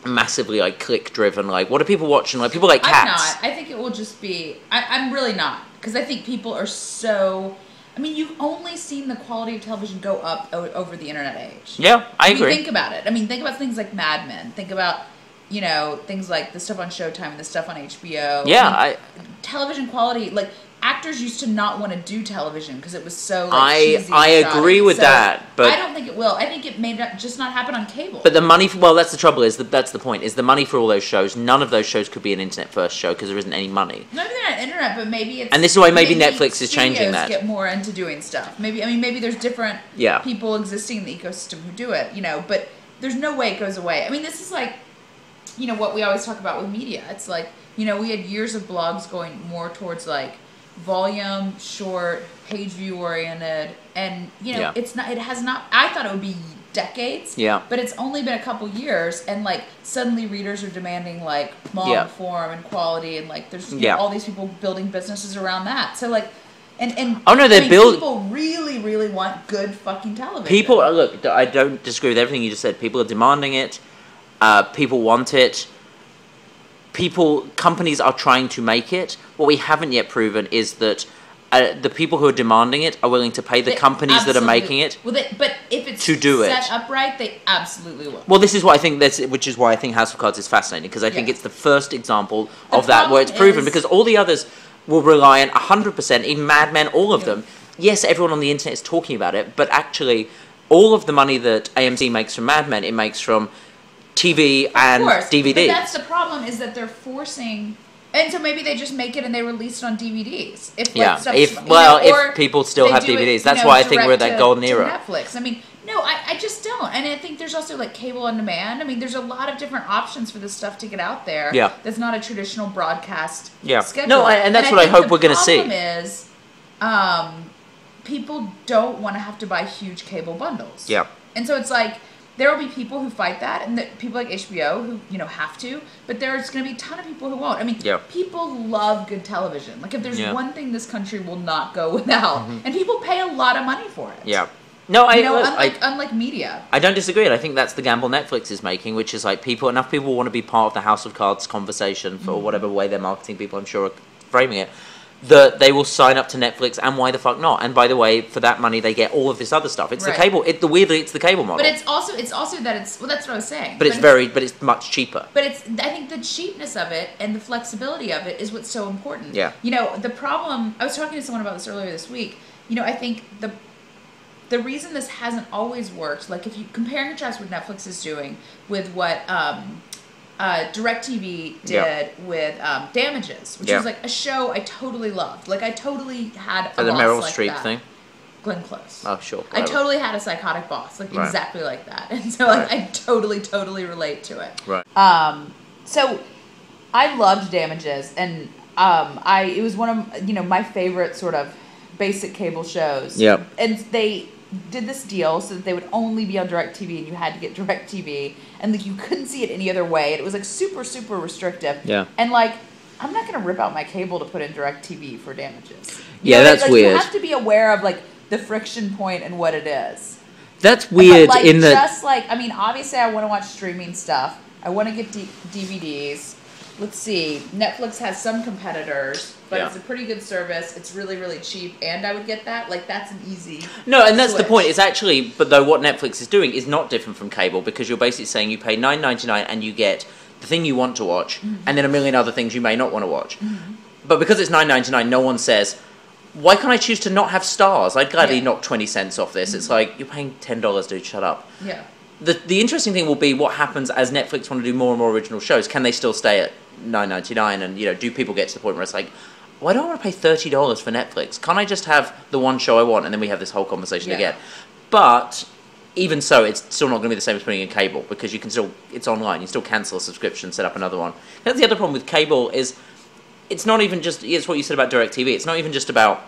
massively like click driven. Like, what are people watching? Like, people like Cats. I'm not. I think it will just be. I'm really not, because I think people are so. I mean, you've only seen the quality of television go up over the internet age. Yeah, I agree. Think about it. I mean, think about things like Mad Men. Think about, things like the stuff on Showtime and the stuff on HBO. Yeah, television quality, like, actors used to not want to do television because it was so cheesy. I agree with that, but I don't think it will. I think it may just not happen on cable. But the money, that's the trouble. That's the point. Is the money for all those shows? None of those shows could be an internet first show because there isn't any money. Not even on internet, but maybe it's. And this is why maybe Netflix is changing that. Get more into doing stuff. Maybe there's different people existing in the ecosystem who do it. But there's no way it goes away. I mean, this is like, what we always talk about with media. It's like, we had years of blogs going more towards like volume, short, page view oriented, and it's not. It has not. I thought it would be decades. Yeah. But it's only been a couple years, and like suddenly readers are demanding like long form and quality, and like there's all these people building businesses around that. So like, and people really, really want good fucking television. People look. I don't disagree with everything you just said. People are demanding it. People want it. Companies are trying to make it. What we haven't yet proven is that the people who are demanding it are willing to pay the companies that are making it. But if it's set up right, they absolutely will. Well, this is what I think. Which is why I think House of Cards is fascinating, because I think it's the first example of that where it's proven. Because all the others will rely on 100%, even Mad Men, all of them. Yes, everyone on the internet is talking about it, but actually, all of the money that AMC makes from Mad Men, it makes from TV and DVDs. But that's the problem, is that they're forcing, and so maybe they just make it and they release it on DVDs. If people still have DVDs, that's why I think we're at that golden era. Netflix. I mean, no, I just don't, and I think there's also like cable on demand. I mean, there's a lot of different options for this stuff to get out there. Yeah. That's not a traditional broadcast. Schedule. No, and that's what I hope we're going to see. The problem is, people don't want to have to buy huge cable bundles. Yeah. And so it's like, there will be people who fight that, and people like HBO who, have to, but there's going to be a ton of people who won't. I mean, people love good television. Like, if there's one thing this country will not go without, and people pay a lot of money for it. Yeah. No, unlike media. I don't disagree, and I think that's the gamble Netflix is making, which is like enough people want to be part of the House of Cards conversation for whatever way their marketing people, I'm sure, are framing it, that they will sign up to Netflix, and why the fuck not? And by the way, for that money, they get all of this other stuff. It's the cable. Weirdly, it's the cable model. But it's also that it's that's what I was saying. But it's much cheaper. But I think the cheapness of it and the flexibility of it is what's so important. Yeah. The problem. I was talking to someone about this earlier this week. I think the reason this hasn't always worked, like if you compare and contrast what Netflix is doing with what DirecTV did with Damages, which was like a show I totally loved. Like, I totally had a the boss Meryl like Streep that. thing? Glenn Close. Oh, sure. I totally had a psychotic boss, like exactly like that. And so like I totally relate to it. Right. So I loved Damages, and it was one of my favorite sort of basic cable shows. Yeah. And they did this deal so that they would only be on DirecTV, and you had to get DirecTV, and like you couldn't see it any other way, and it was like super restrictive. Yeah. And like, I'm not gonna rip out my cable to put in DirecTV for Damages. That's weird. You have to be aware of like the friction point and what it is. That's weird. But, like, just like, I mean, obviously I want to watch streaming stuff. I want to get DVDs. Let's see. Netflix has some competitors, but it's a pretty good service. It's really cheap, and I would get that. Like, that's an easy No, and that's switch. the point. It's actually, but though what Netflix is doing is not different from cable, because you're basically saying you pay $9.99 and you get the thing you want to watch, and then a million other things you may not want to watch. But because it's $9.99, no one says, why can't I choose to not have stars? I'd gladly knock 20 cents off this. It's like, you're paying $10, dude, shut up. Yeah. The interesting thing will be what happens as Netflix want to do more and more original shows. Can they still stay at $9.99? And, do people get to the point where it's like, why don't I want to pay $30 for Netflix? Can't I just have the one show I want? And then we have this whole conversation again. But even so, it's still not going to be the same as putting in cable, because it's online. You still cancel a subscription, set up another one. That's the other problem with cable is it's not even just, it's what you said about DirecTV. It's not even just about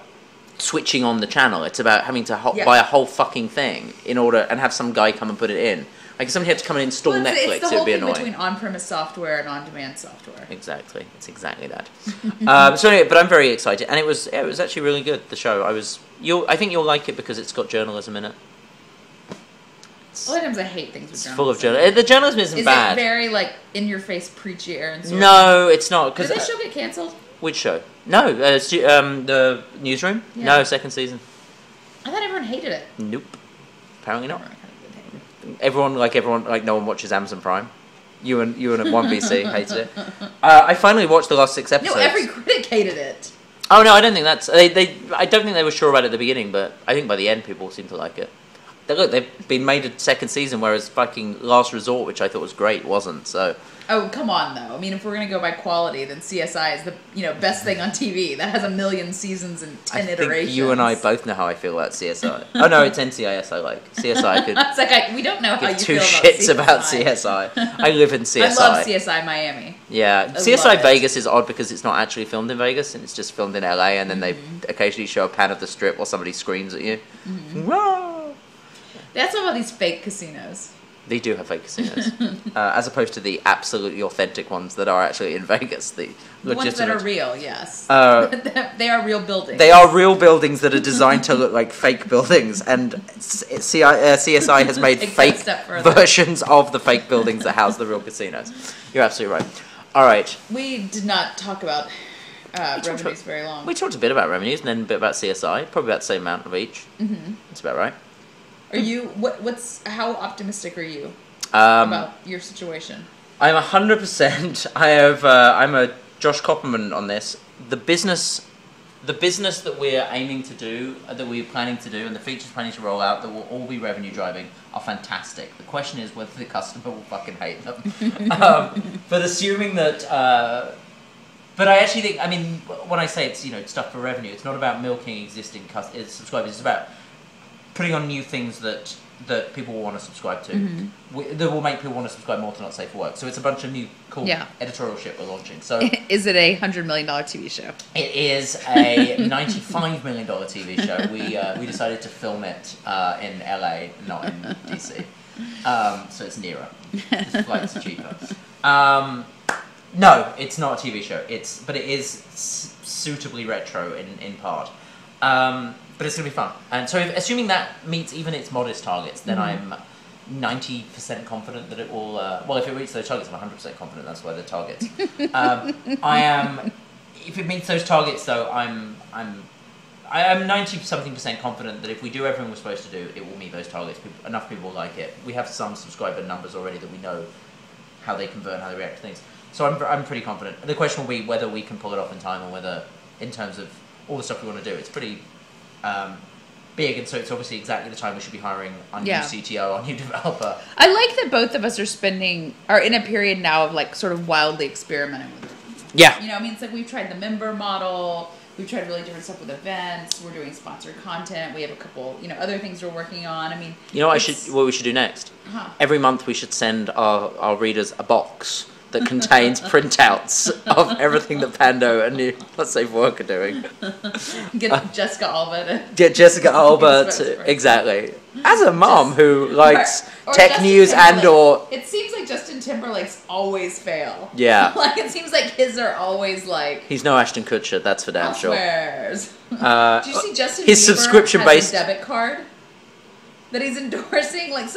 switching on the channel. It's about having to Yeah. buy a whole fucking thing in order and have some guy come and put it in. Like if somebody had to come and install Well, Netflix, it's the it whole would be thing annoying. between on-premise software and on-demand software. Exactly, it's exactly that. So anyway, but I'm very excited, and it was actually really good. The show, I think you'll like it because it's got journalism in it. A lot of times I hate things with It's journalism. full of journalism. The journalism isn't Is bad. it very, like, in-your-face, preachy Aaron Sorkin? No, it's not. Did Because this show get canceled? which show? No, the Newsroom. Yeah. No, second season. I thought everyone hated it. Nope. Apparently not. Everyone kind of did hate it. Everyone, no one watches Amazon Prime. You and 1VC hated it. I finally watched the last 6 episodes. No, every critic hated it. Oh no, I don't think that's I don't think they were sure about it at the beginning, but I think by the end people seem to like it. They've been made a second season, whereas fucking Last Resort, which I thought was great, wasn't. So Oh, come on, though. I mean, if we're going to go by quality, then CSI is the best thing on TV. That has 1 million seasons and 10 I iterations. think you and I both know how I feel about CSI. Oh no, it's NCIS I like. CSI I could It's like, we don't know how you give two feel shits about about CSI. I live in CSI. I love CSI Miami. Yeah, love CSI it. Vegas is odd because it's not actually filmed in Vegas and it's just filmed in LA, and then they occasionally show a pan of the strip while somebody screams at you. Whoa! That's all about these fake casinos. They do have fake casinos, as opposed to the absolutely authentic ones that are actually in Vegas. The The ones that are legitimate. real, yes. They are real buildings. They are real buildings that are designed to look like fake buildings, and CSI has made Takes that fake step further. versions of the fake buildings that house the real casinos. You're absolutely right. All right, We did not talk about talked revenues about- very long. we talked a bit about revenues and then a bit about CSI, probably about the same amount of each. Mm-hmm. That's about right. Are you, how optimistic are you Um, about your situation? I'm 100%. I'm a Josh Copperman on this. The business that we're aiming to do, that we're planning to do, and the features planning to roll out that will all be revenue driving are fantastic. The question is whether the customer will fucking hate them. But assuming that, but I actually think, I mean, when I say it's stuff for revenue, it's not about milking existing subscribers. It's about putting on new things that people will want to subscribe to. That will make people want to subscribe more to Not Safe for Work. So it's a bunch of new cool Yeah. editorial shit we're launching. So Is it a $100 million TV show? it is a $95 million TV show. We decided to film it in LA, not in DC. So it's nearer. The flights are cheaper. No, it's not a TV show. But it is suitably retro in part. But it's going to be fun. And so assuming that meets even its modest targets, then I'm 90% confident that it will... well, if it meets those targets, I'm 100% confident that's why they're targets. I am... If it meets those targets, though, I'm 90-something% confident that if we do everything we're supposed to do, it will meet those targets. Enough people will like it. We have some subscriber numbers already that we know how they convert and how they react to things. So I'm pretty confident. The question will be whether we can pull it off in time, or whether, in terms of all the stuff we want to do, it's pretty... big, and so it's obviously exactly the time we should be hiring our new CTO, our new developer. I like that both of us are in a period now of like sort of wildly experimenting with it. Yeah. I mean, it's like we've tried the member model, we've tried really different stuff with events, we're doing sponsored content, we have a couple, other things we're working on. I mean, what we should do next? Huh. Every month we should send our readers a box that contains printouts of everything that Pando and New Not Safe for Work are doing. Get Jessica Alba to... Get Jessica Alba Spokesperson. exactly. As a mom who likes Or tech Justin news Timberlake. and/or It seems like Justin Timberlake's always fail. Yeah. Like, it seems like his are always like... he's no Ashton Kutcher, that's for damn sure. Swears. Did you see Justin his Bieber subscription-based- has a debit card that he's endorsing? And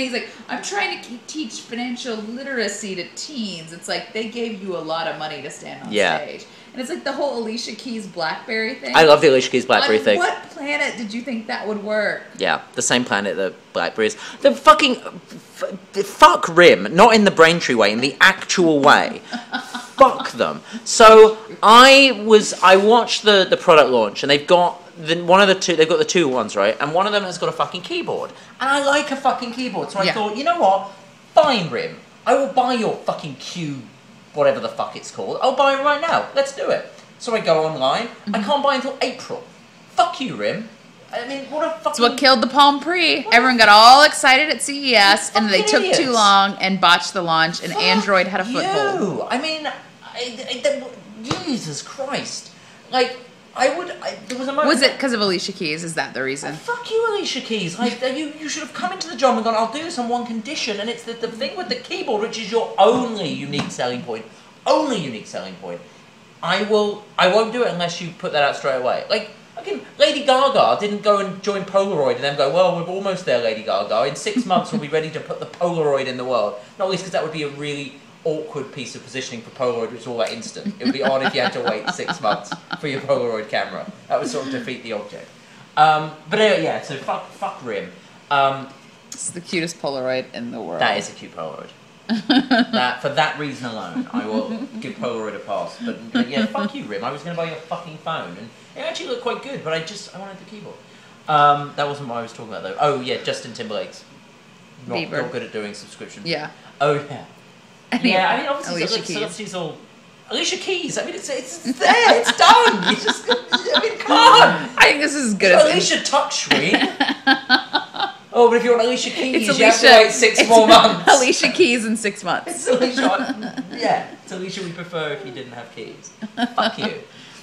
he's like, I'm trying to teach financial literacy to teens. It's like, they gave you a lot of money to stand on stage. And it's like the whole Alicia Keys BlackBerry thing. I love the Alicia Keys BlackBerry On thing. what planet did you think that would work? Yeah, the same planet that BlackBerry is. The fucking... fuck RIM. Not in the Braintree way, in the actual way. Fuck them. So, I watched the product launch, and they've got... they've got the two ones, right? And one of them has got a fucking keyboard. And I like a fucking keyboard. So I thought, you know what? Fine, RIM. I will buy your fucking Q... whatever the fuck it's called. I'll buy it right now. Let's do it. So I go online. I can't buy until April. Fuck you, RIM. I mean, what a fucking... It's what killed the Palm Pre. Everyone got all excited at CES, and they took too long and botched the launch, and Android had a foothold. I mean, Jesus Christ. Like, There was a moment. Was it because of Alicia Keys? Is that the reason? Fuck you, Alicia Keys. You should have come into the job and gone, I'll do this on one condition, and it's the thing with the keyboard, which is your only unique selling point. Only unique selling point. I won't do it unless you put that out straight away. Like, again, Lady Gaga didn't go and join Polaroid and then go, well, we're almost there, Lady Gaga. In 6 months, we'll be ready to put the Polaroid in the world. Not least because that would be a really awkward piece of positioning for Polaroid, which is all that instant. It would be odd if you had to wait 6 months for your Polaroid camera. That would sort of defeat the object. But anyway, yeah, so fuck RIM. It's the cutest Polaroid in the world. That is a cute Polaroid. For that reason alone, I will give Polaroid a pass. But yeah, fuck you, RIM. I was going to buy you a fucking phone, and it actually looked quite good, but I wanted the keyboard. That wasn't what I was talking about, though. Oh, yeah, Justin Timberlake's not good at doing subscriptions. Yeah. Oh, yeah. Yeah, I mean, obviously, it's all... Alicia Keys, I mean, it's there, it's done! You just... I mean, come on! I think this is as good as... Alicia touchscreen. Oh, but if you want Alicia Keys, you have to wait 6 more months. Alicia Keys in 6 months. It's Alicia. Yeah, it's Alicia we prefer if you didn't have keys. Fuck you.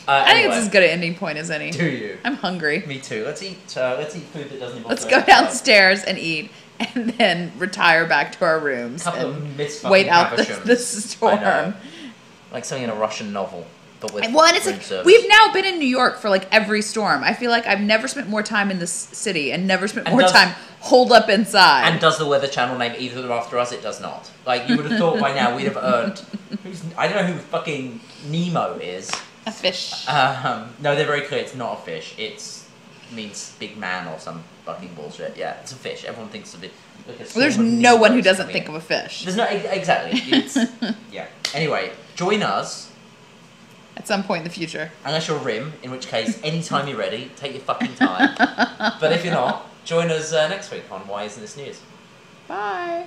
I think it's as good an ending point as any. Do you? I'm hungry. Me too. Let's eat food that doesn't involve... Let's go downstairs and eat, and then retire back to our rooms. Wait out the storm. Like something in a Russian novel. But with well, and it's like, we've now been in New York for like every storm. I feel like I've never spent more time in this city and never spent more time holed up inside. And does the Weather Channel name either of them after us? It does not. Like, you would have thought by now we'd have earned... I don't know who fucking Nemo is. A fish. No, they're very clear. It's not a fish. It means big man or some fucking bullshit. Yeah, it's a fish. Everyone thinks of it. Well, there's no one who doesn't think of a fish. There's no... Exactly. It's, yeah. Anyway, join us... At some point in the future. Unless you're RIM, in which case, anytime you're ready, take your fucking time. But if you're not, join us next week on Why Isn't This News? Bye.